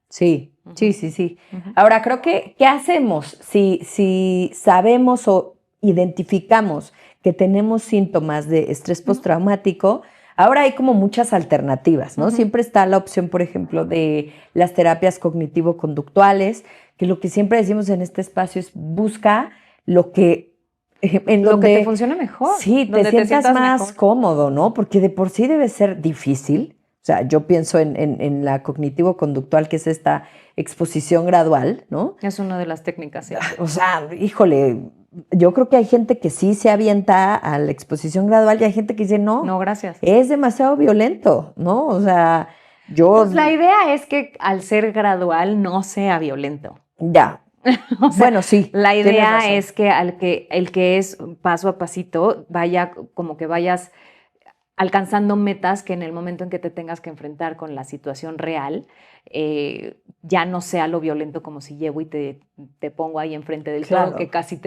[SPEAKER 2] Sí, sí. Ahora, creo que, ¿qué hacemos si sabemos o identificamos que tenemos síntomas de estrés postraumático? Ahora hay como muchas alternativas, ¿no? Siempre está la opción, por ejemplo, de las terapias cognitivo-conductuales, que lo que siempre decimos en este espacio es busca lo que en
[SPEAKER 1] Lo
[SPEAKER 2] donde
[SPEAKER 1] que te funcione mejor.
[SPEAKER 2] sí, te
[SPEAKER 1] donde
[SPEAKER 2] sientas más
[SPEAKER 1] mejor.
[SPEAKER 2] cómodo, ¿no? Porque de por sí debe ser difícil. O sea, yo pienso en la cognitivo-conductual, que es esta exposición gradual, ¿no?
[SPEAKER 1] Es una de las técnicas, sí.
[SPEAKER 2] O sea, híjole, yo creo que hay gente que sí se avienta a la exposición gradual y hay gente que dice, no,
[SPEAKER 1] No, gracias.
[SPEAKER 2] es demasiado violento, ¿no? O sea, yo...
[SPEAKER 1] Pues la idea es que al ser gradual no sea violento.
[SPEAKER 2] Ya.
[SPEAKER 1] O sea,
[SPEAKER 2] bueno, sí.
[SPEAKER 1] La
[SPEAKER 2] tienes
[SPEAKER 1] idea
[SPEAKER 2] razón.
[SPEAKER 1] es que el que es paso a pasito vaya como que vayas alcanzando metas que en el momento en que te tengas que enfrentar con la situación real, ya no sea lo violento como si llego y te pongo ahí enfrente del
[SPEAKER 2] Claro.
[SPEAKER 1] todo que casi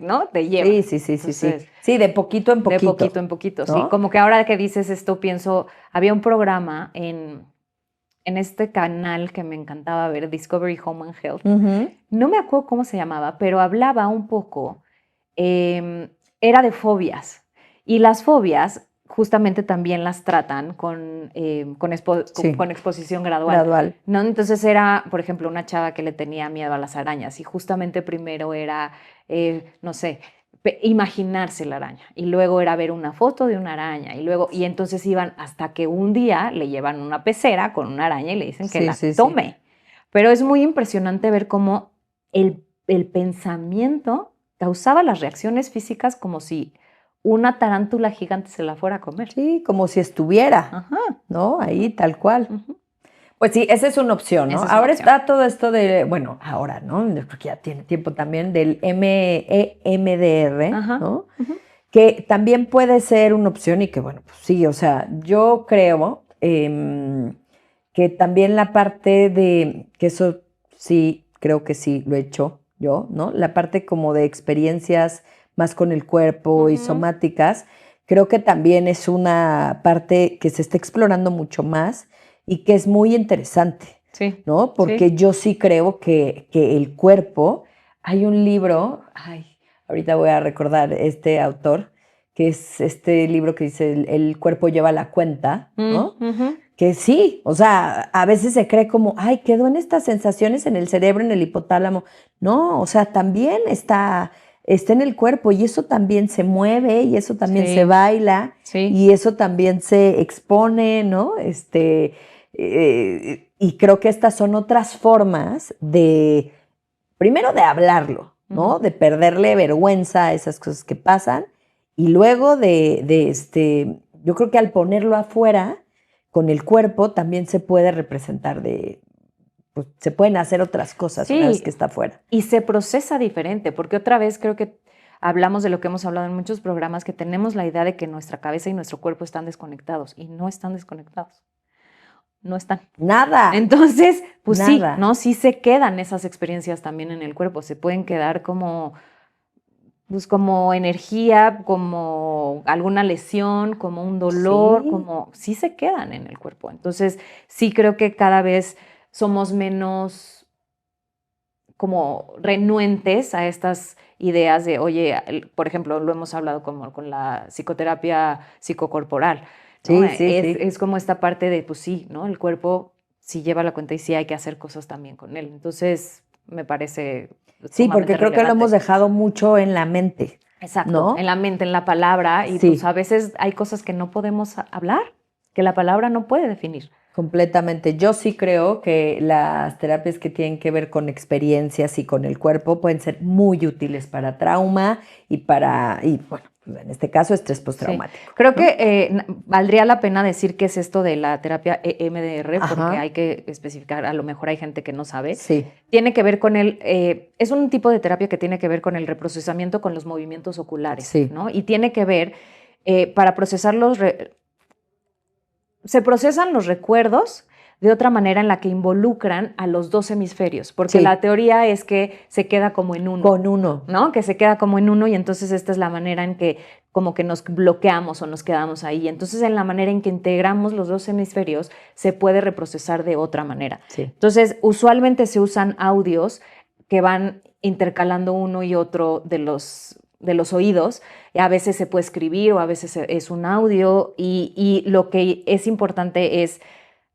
[SPEAKER 1] ¿no? te lleva.
[SPEAKER 2] Sí.
[SPEAKER 1] Entonces,
[SPEAKER 2] Sí, de poquito en poquito.
[SPEAKER 1] de poquito en poquito,
[SPEAKER 2] ¿no?
[SPEAKER 1] sí. Como que ahora que dices esto, pienso, había un programa en este canal que me encantaba ver, Discovery Home and Health. No me acuerdo cómo se llamaba, pero hablaba un poco, era de fobias. Y las fobias justamente también las tratan con exposición gradual. ¿no? Entonces era, por ejemplo, una chava que le tenía miedo a las arañas y justamente primero era, no sé, imaginarse la araña y luego era ver una foto de una araña y entonces iban hasta que un día le llevan una pecera con una araña y le dicen que la tome. Sí. Pero es muy impresionante ver cómo el pensamiento causaba las reacciones físicas como si una tarántula gigante se la fuera a comer.
[SPEAKER 2] Sí, como si estuviera,
[SPEAKER 1] Ajá.
[SPEAKER 2] ¿no? Ahí, tal cual. Pues sí, esa es una opción, ¿no? Ahora está todo esto de, bueno, ahora, ¿no? Porque ya tiene tiempo también del EMDR, ¿no? Que también puede ser una opción y que, bueno, pues sí, o sea, yo creo que también la parte de, que eso sí, creo que sí lo he hecho yo, ¿no? La parte como de experiencias más con el cuerpo y somáticas, creo que también es una parte que se está explorando mucho más y que es muy interesante,
[SPEAKER 1] sí,
[SPEAKER 2] ¿no? Porque yo sí creo que el cuerpo, hay un libro, ahorita voy a recordar este autor, que es este libro que dice El cuerpo lleva la cuenta, ¿no? Que sí, o sea, a veces se cree como, quedó en estas sensaciones en el cerebro, en el hipotálamo. No, o sea, también está en el cuerpo y eso también se mueve y eso también se baila y eso también se expone, ¿no? Y creo que estas son otras formas de, primero de hablarlo, ¿no? De perderle vergüenza a esas cosas que pasan y luego yo creo que al ponerlo afuera, con el cuerpo también se puede representar pues se pueden hacer otras cosas una vez que está afuera.
[SPEAKER 1] Y se procesa diferente, porque otra vez creo que hablamos de lo que hemos hablado en muchos programas, que tenemos la idea de que nuestra cabeza y nuestro cuerpo están desconectados y no están desconectados. No están.
[SPEAKER 2] Nada.
[SPEAKER 1] Entonces, pues sí, ¿no? Sí se quedan esas experiencias también en el cuerpo, se pueden quedar como energía, como alguna lesión, como un dolor, sí se quedan en el cuerpo. Entonces, sí creo que cada vez somos menos como renuentes a estas ideas de, oye, por ejemplo, lo hemos hablado como con la psicoterapia psicocorporal, ¿no?
[SPEAKER 2] Sí.
[SPEAKER 1] Es como esta parte de, pues sí, ¿no? El cuerpo sí lleva la cuenta y sí hay que hacer cosas también con él. Entonces, me parece...
[SPEAKER 2] Sí, porque creo que lo hemos dejado mucho en la mente.
[SPEAKER 1] Exacto,
[SPEAKER 2] ¿no?
[SPEAKER 1] En la mente, en la palabra, y pues a veces hay cosas que no podemos hablar, que la palabra no puede definir.
[SPEAKER 2] Completamente. Yo sí creo que las terapias que tienen que ver con experiencias y con el cuerpo pueden ser muy útiles para trauma y bueno, en este caso, estrés postraumático.
[SPEAKER 1] Sí. Creo que valdría la pena decir qué es esto de la terapia EMDR, porque hay que especificar, a lo mejor hay gente que no sabe.
[SPEAKER 2] Sí.
[SPEAKER 1] Tiene que ver con es un tipo de terapia que tiene que ver con el reprocesamiento con los movimientos oculares, ¿no? Y tiene que ver, para procesarlos, se procesan los recuerdos de otra manera en la que involucran a los dos hemisferios, porque la teoría es que se queda como en uno.
[SPEAKER 2] Con uno.
[SPEAKER 1] ¿No? Que se queda como en uno y entonces esta es la manera en que como que nos bloqueamos o nos quedamos ahí. Entonces en la manera en que integramos los dos hemisferios se puede reprocesar de otra manera.
[SPEAKER 2] Sí.
[SPEAKER 1] Entonces usualmente se usan audios que van intercalando uno y otro de de los oídos. A veces se puede escribir o a veces es un audio y lo que es importante es,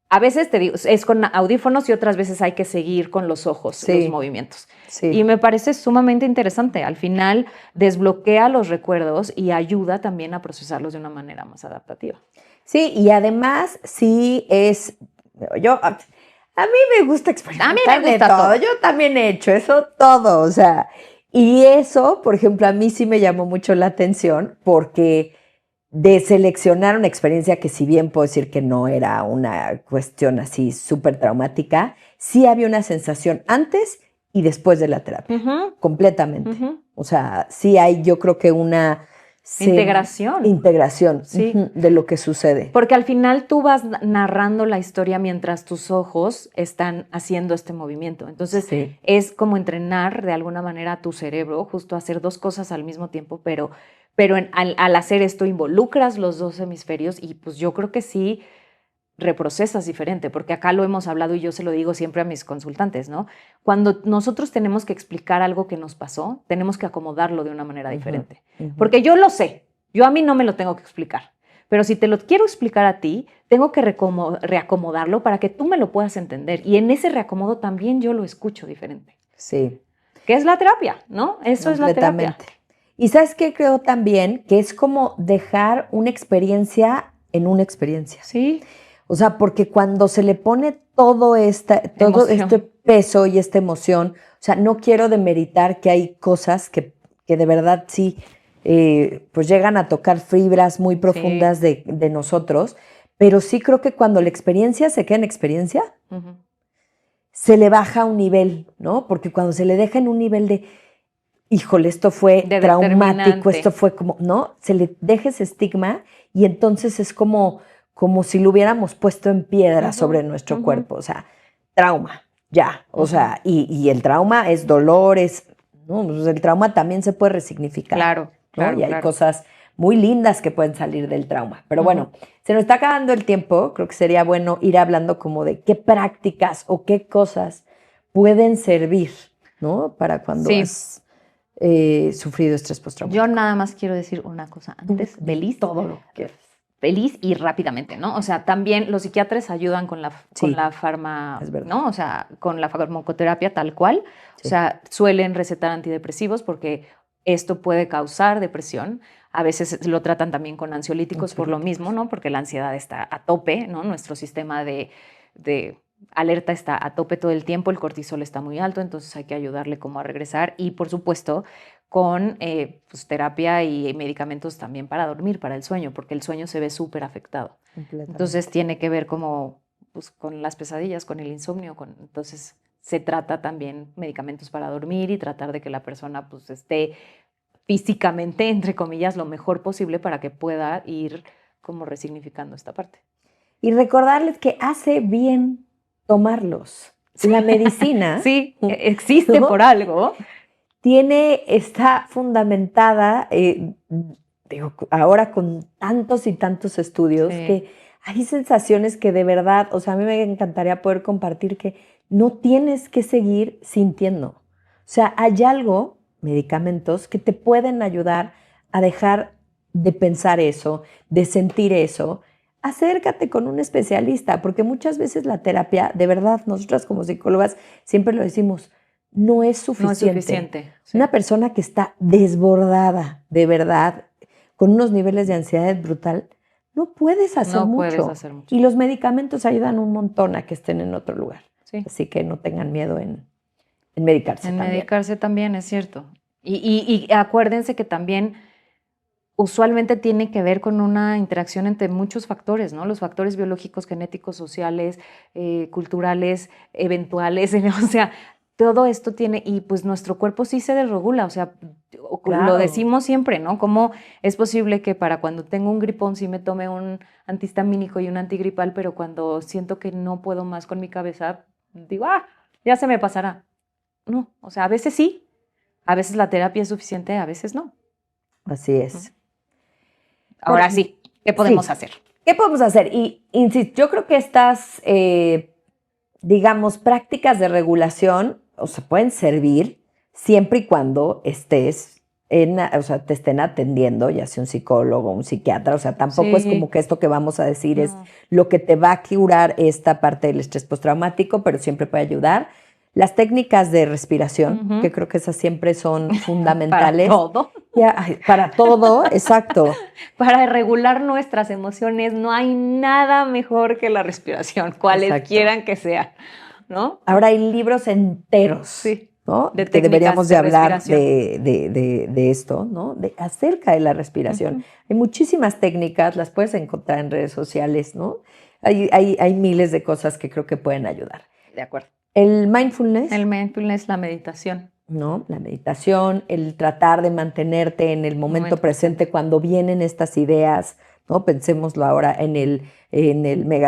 [SPEAKER 1] a veces te digo, es con audífonos y otras veces hay que seguir con los ojos los movimientos.
[SPEAKER 2] Sí.
[SPEAKER 1] Y me parece sumamente interesante. Al final desbloquea los recuerdos y ayuda también a procesarlos de una manera más adaptativa.
[SPEAKER 2] Sí, y además sí es, a mí me gusta experimentar de todo. Yo también he hecho eso todo, o sea, y eso, por ejemplo, a mí sí me llamó mucho la atención porque de seleccionar una experiencia que si bien puedo decir que no era una cuestión así súper traumática, sí había una sensación antes y después de la terapia, completamente. O sea, sí hay, yo creo que una... Integración
[SPEAKER 1] sí.
[SPEAKER 2] De lo que sucede.
[SPEAKER 1] Porque al final tú vas narrando la historia mientras tus ojos están haciendo este movimiento. Entonces es como entrenar de alguna manera a tu cerebro justo a hacer dos cosas al mismo tiempo, pero al hacer esto involucras los dos hemisferios y pues yo creo que sí reprocesas diferente, porque acá lo hemos hablado y yo se lo digo siempre a mis consultantes, ¿no? Cuando nosotros tenemos que explicar algo que nos pasó, tenemos que acomodarlo de una manera diferente. Porque yo lo sé, yo a mí no me lo tengo que explicar, pero si te lo quiero explicar a ti, tengo que reacomodarlo para que tú me lo puedas entender y en ese reacomodo también yo lo escucho diferente.
[SPEAKER 2] Sí.
[SPEAKER 1] ¿Qué es la terapia, no? Eso es la terapia.
[SPEAKER 2] Y ¿sabes qué? Creo también que es como dejar una experiencia en una experiencia.
[SPEAKER 1] Sí.
[SPEAKER 2] O sea, porque cuando se le pone todo este peso y esta emoción, o sea, no quiero demeritar que hay cosas que de verdad sí, pues llegan a tocar fibras muy profundas de nosotros, pero sí creo que cuando la experiencia se queda en experiencia, se le baja un nivel, ¿no? Porque cuando se le deja en un nivel de, híjole, esto fue traumático, esto fue como, ¿no? Se le deja ese estigma y entonces es como si lo hubiéramos puesto en piedra sobre nuestro cuerpo, o sea, trauma, ya, o sea, y el trauma es dolor, ¿no? Pues el trauma también se puede resignificar.
[SPEAKER 1] Claro,
[SPEAKER 2] ¿no? Y hay cosas muy lindas que pueden salir del trauma. Pero bueno, se nos está acabando el tiempo, creo que sería bueno ir hablando como de qué prácticas o qué cosas pueden servir, ¿no? Para cuando has sufrido estrés postraumático.
[SPEAKER 1] Yo nada más quiero decir una cosa antes, Belis.
[SPEAKER 2] Todo lo que quieras.
[SPEAKER 1] Feliz y rápidamente, ¿no? O sea, también los psiquiatras ayudan con la ¿no? O sea, con la farmacoterapia tal cual. Sí. O sea, suelen recetar antidepresivos porque esto puede causar depresión. A veces lo tratan también con ansiolíticos por lo mismo, ¿no? Porque la ansiedad está a tope, ¿no? Nuestro sistema de alerta está a tope todo el tiempo, el cortisol está muy alto, entonces hay que ayudarle como a regresar y, por supuesto, con pues, terapia y medicamentos también para dormir, para el sueño, porque el sueño se ve súper afectado. Entonces tiene que ver como pues, con las pesadillas, con el insomnio. Entonces se trata también medicamentos para dormir y tratar de que la persona pues, esté físicamente, entre comillas, lo mejor posible para que pueda ir como resignificando esta parte.
[SPEAKER 2] Y recordarles que hace bien tomarlos. La medicina
[SPEAKER 1] sí, existe, ¿no? Por algo.
[SPEAKER 2] Está fundamentada, digo, ahora con tantos y tantos estudios, que hay sensaciones que de verdad, o sea, a mí me encantaría poder compartir que no tienes que seguir sintiendo. O sea, hay algo, medicamentos, que te pueden ayudar a dejar de pensar eso, de sentir eso. Acércate con un especialista, porque muchas veces la terapia, de verdad, nosotras como psicólogas siempre lo decimos, no es suficiente.
[SPEAKER 1] No es suficiente. Sí.
[SPEAKER 2] Una persona que está desbordada, de verdad, con unos niveles de ansiedad brutal, no puedes hacer mucho. Y los medicamentos ayudan un montón a que estén en otro lugar. Sí. Así que no tengan miedo en medicarse también.
[SPEAKER 1] En medicarse también, es cierto. Y acuérdense que también usualmente tiene que ver con una interacción entre muchos factores, ¿no? Los factores biológicos, genéticos, sociales, culturales, eventuales, o sea, todo esto tiene, y pues nuestro cuerpo sí se desregula, o sea, claro. Lo decimos siempre, ¿no? ¿Cómo es posible que para cuando tengo un gripón sí me tome un antihistamínico y un antigripal, pero cuando siento que no puedo más con mi cabeza, digo, ya se me pasará? No, o sea, a veces sí, a veces la terapia es suficiente, a veces no.
[SPEAKER 2] Así es.
[SPEAKER 1] Ahora sí, ¿qué podemos hacer?
[SPEAKER 2] ¿Qué podemos hacer? Y insisto, yo creo que estas, digamos, prácticas de regulación, o sea, pueden servir siempre y cuando estés o sea, te estén atendiendo, ya sea un psicólogo, un psiquiatra, o sea, tampoco es
[SPEAKER 1] Sí.
[SPEAKER 2] como que esto que vamos a decir es
[SPEAKER 1] No.
[SPEAKER 2] lo que te va a curar esta parte del estrés postraumático, pero siempre puede ayudar. Las técnicas de respiración,
[SPEAKER 1] Ujú.
[SPEAKER 2] que creo que esas siempre son
[SPEAKER 1] Para
[SPEAKER 2] fundamentales.
[SPEAKER 1] todo.
[SPEAKER 2] Para todo, exacto.
[SPEAKER 1] Para regular nuestras emociones no hay nada mejor que la respiración, cualesquiera
[SPEAKER 2] Exacto.
[SPEAKER 1] que sea, ¿no?
[SPEAKER 2] Ahora hay libros enteros,
[SPEAKER 1] Sí,
[SPEAKER 2] ¿no?
[SPEAKER 1] de
[SPEAKER 2] Que
[SPEAKER 1] técnicas
[SPEAKER 2] deberíamos de
[SPEAKER 1] de
[SPEAKER 2] hablar
[SPEAKER 1] respiración.
[SPEAKER 2] de esto, ¿no? Acerca de la respiración.
[SPEAKER 1] Ujú.
[SPEAKER 2] Hay muchísimas técnicas, las puedes encontrar en redes sociales, ¿no? Hay miles de cosas que creo que pueden ayudar.
[SPEAKER 1] De acuerdo.
[SPEAKER 2] El mindfulness,
[SPEAKER 1] El mindfulness, la meditación.
[SPEAKER 2] ¿no? La meditación, el tratar de mantenerte en el momento presente cuando vienen estas ideas, ¿no? Pensémoslo ahora en el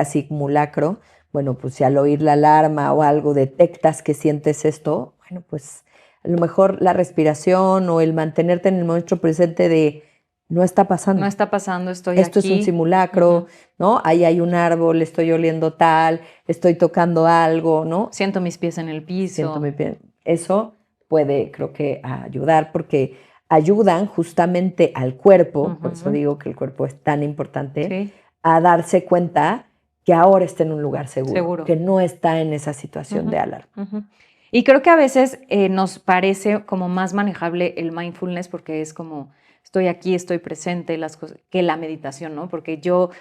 [SPEAKER 2] megasimulacro. Bueno, pues si al oír la alarma o algo detectas que sientes esto, bueno, pues a lo mejor la respiración o el mantenerte en el momento presente de no está pasando.
[SPEAKER 1] No está pasando, estoy
[SPEAKER 2] Esto
[SPEAKER 1] aquí.
[SPEAKER 2] es un simulacro, ¿no? Ahí hay un árbol, estoy oliendo tal, estoy tocando algo, ¿no?
[SPEAKER 1] Siento mis pies en el piso.
[SPEAKER 2] Siento mi pie. Eso puede, creo que, ayudar porque ayudan justamente al cuerpo, por eso digo que el cuerpo es tan importante,
[SPEAKER 1] Sí.
[SPEAKER 2] a darse cuenta que ahora está en un lugar seguro,
[SPEAKER 1] Seguro.
[SPEAKER 2] que no está en esa situación de alarma.
[SPEAKER 1] Y creo que a veces nos parece como más manejable el mindfulness porque es como estoy aquí, estoy presente, las cosas, que la meditación, ¿no? Porque yo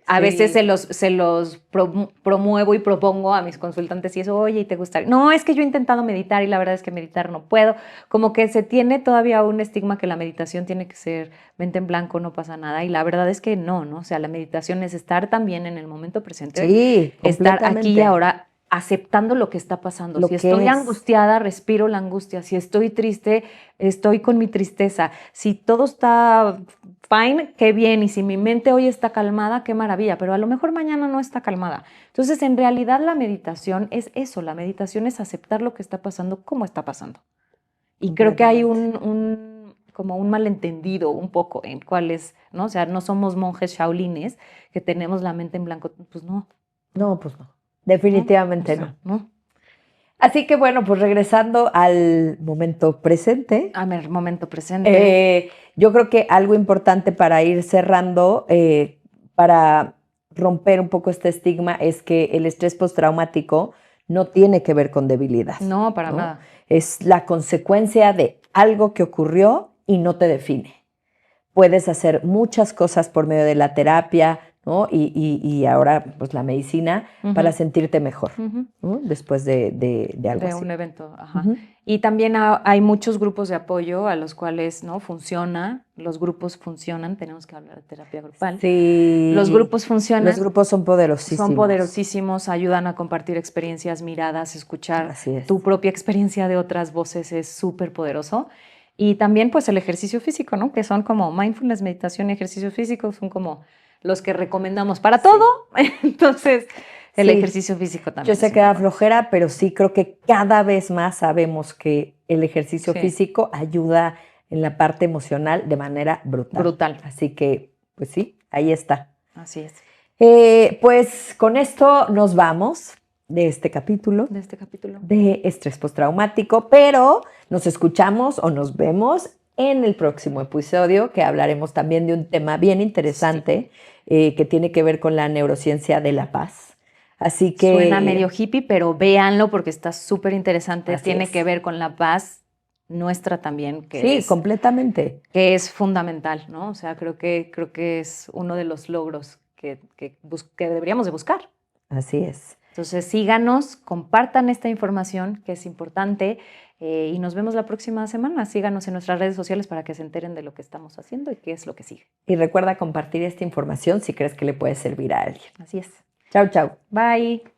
[SPEAKER 1] a veces se los promuevo y propongo a mis consultantes y eso, oye, ¿y te gustaría? No, es que yo he intentado meditar y la verdad es que meditar no puedo. Como que se tiene todavía un estigma que la meditación tiene que ser mente en blanco, no pasa nada. Y la verdad es que no, ¿no? O sea, la meditación es estar también en el momento presente.
[SPEAKER 2] Sí,
[SPEAKER 1] estar aquí y
[SPEAKER 2] completamente.
[SPEAKER 1] ahora aceptando lo que está pasando.
[SPEAKER 2] Lo
[SPEAKER 1] si
[SPEAKER 2] que
[SPEAKER 1] estoy
[SPEAKER 2] es.
[SPEAKER 1] angustiada, respiro la angustia. Si estoy triste, estoy con mi tristeza. Si todo está fine, qué bien. Y si mi mente hoy está calmada, qué maravilla. Pero a lo mejor mañana no está calmada. Entonces, en realidad la meditación es eso. La meditación es aceptar lo que está pasando, como está pasando. Y creo que hay como un malentendido un poco en cuál es, ¿no? O sea, no somos monjes shaolines que tenemos la mente en blanco. Pues no.
[SPEAKER 2] No, pues no. Definitivamente
[SPEAKER 1] O sea,
[SPEAKER 2] no. Así que bueno, pues regresando al momento presente.
[SPEAKER 1] A ver, momento presente.
[SPEAKER 2] Yo creo que algo importante para ir cerrando, para romper un poco este estigma, es que el estrés postraumático no tiene que ver con debilidad.
[SPEAKER 1] No, para nada.
[SPEAKER 2] Es la consecuencia de algo que ocurrió y no te define. Puedes hacer muchas cosas por medio de la terapia, ¿no? Y ahora, pues la medicina, para sentirte mejor, ¿no? Después de algo así.
[SPEAKER 1] De un evento, ajá. Y también hay muchos grupos de apoyo a los cuales, ¿no? Funciona, los grupos funcionan, tenemos que hablar de terapia grupal.
[SPEAKER 2] Sí.
[SPEAKER 1] Los grupos funcionan.
[SPEAKER 2] Los grupos son poderosísimos.
[SPEAKER 1] Son poderosísimos, ayudan a compartir experiencias, miradas, escuchar
[SPEAKER 2] Así es.
[SPEAKER 1] tu propia experiencia de otras voces es súper poderoso. Y también pues el ejercicio físico, ¿no? Que son como mindfulness, meditación y ejercicio físico, son como los que recomendamos para todo. Entonces, el ejercicio físico también.
[SPEAKER 2] Yo sé que da flojera, pero sí creo que cada vez más sabemos que el ejercicio físico ayuda en la parte emocional de manera brutal.
[SPEAKER 1] Brutal.
[SPEAKER 2] Así que, pues sí, ahí está.
[SPEAKER 1] Así es.
[SPEAKER 2] Pues con esto nos vamos de este capítulo.
[SPEAKER 1] De este capítulo.
[SPEAKER 2] De estrés postraumático, pero nos escuchamos o nos vemos en el próximo episodio, que hablaremos también de un tema bien interesante que tiene que ver con la neurociencia de la paz. Así que...
[SPEAKER 1] Suena medio hippie, pero véanlo porque está súper interesante. Tiene que ver con la paz nuestra también. Que
[SPEAKER 2] sí, completamente.
[SPEAKER 1] Que es fundamental, ¿no? O sea, creo que es uno de los logros que deberíamos de buscar.
[SPEAKER 2] Así es.
[SPEAKER 1] Entonces, síganos, compartan esta información que es importante y nos vemos la próxima semana. Síganos en nuestras redes sociales para que se enteren de lo que estamos haciendo y qué es lo que sigue.
[SPEAKER 2] Y recuerda compartir esta información si crees que le puede servir a alguien.
[SPEAKER 1] Así es.
[SPEAKER 2] Chau, chau.
[SPEAKER 1] Bye.